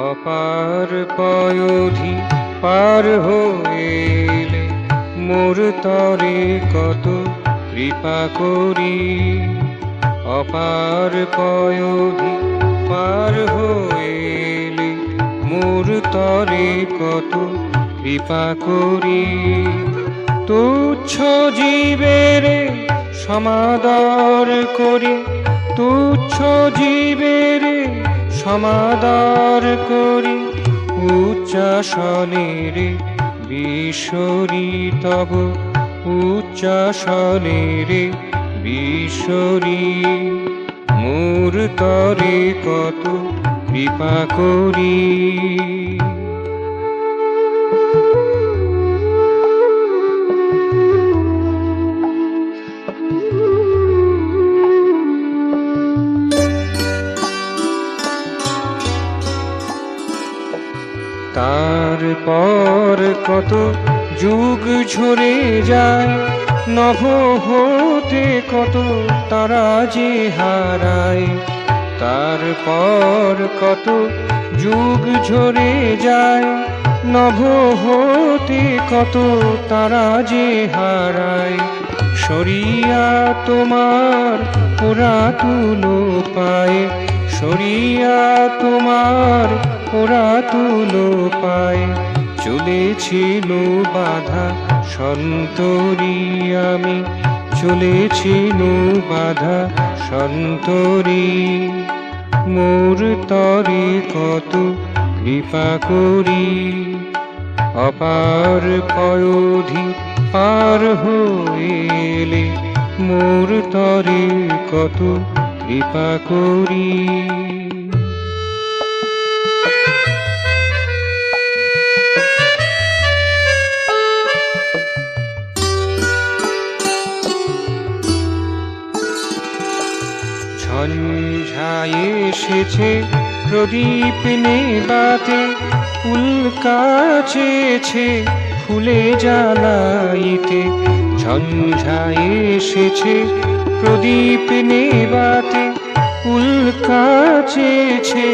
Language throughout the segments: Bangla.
অপার পয়োধি পার হইলে মোর তরে কত কৃপা করি। অপার পয়োধি পার হইলে মোর তরে কত কৃপা করি। তুচ্ছ জীবের সমাদর করি, তুচ্ছ জীবের সমাদর করি। উচ্চাসনের বিশ্বরি তব উচ্চাসনের বিশ্বরি মোর তরে কত কৃপা করি। তারপর কত যুগ ঝরে যায়, নভ হতে কত তারা যে হারায়। তারপর কত যুগ ঝরে যায়, নভ হতে কত তারা যে হারায়। সরিয়া তোমার পুরাতুল পায়, সরিয়া তোমার পুরাতুল পায়। চলেছিল বাধা সন্তরি আমি, চলেছিল বাধা সন্তরি মোর তরে কত কৃপা করি। অপার পয়োধি পার হইলে মোর তরে কত কৃপা করি। ঝঞ্ঝায় এসেছে প্রদীপ নেবাতে, ফুল কাছেছে ফুলে জ্বালাইতে। ঝঞ্ঝায় এসেছে প্রদীপ নেবাতে, ফুল কাছেছে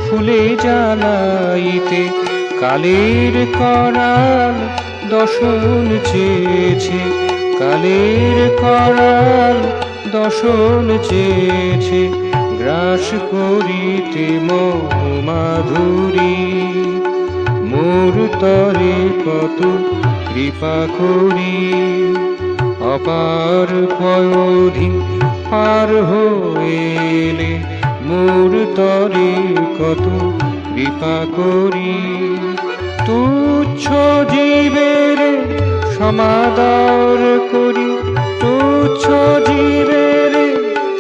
ফুলে জ্বালাইতে। কালের করাল দর্শন চেয়েছে, কালের করাল দর্শন চেয়েছে। গ্রাস করিতে মাধুরী মোর তরে কত কৃপা করি। অপার পয়োধি পার হইলে মোর তরে কত কৃপা করি। তুচ্ছ জীবের সমাদর করি, তুচ্ছ জীবের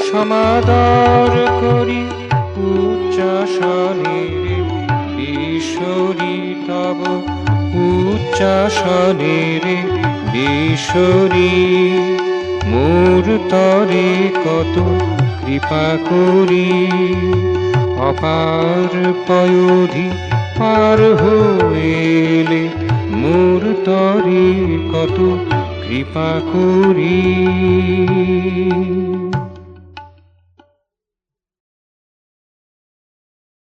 সমাদর করি। উচ্চাসনের বিশ্বরি তব উচ্চাসনের বিশ্বরি মোর তরে কত কৃপা করি। অপার পয়োধি পার হইলে মোর তরে কত কৃপা করি।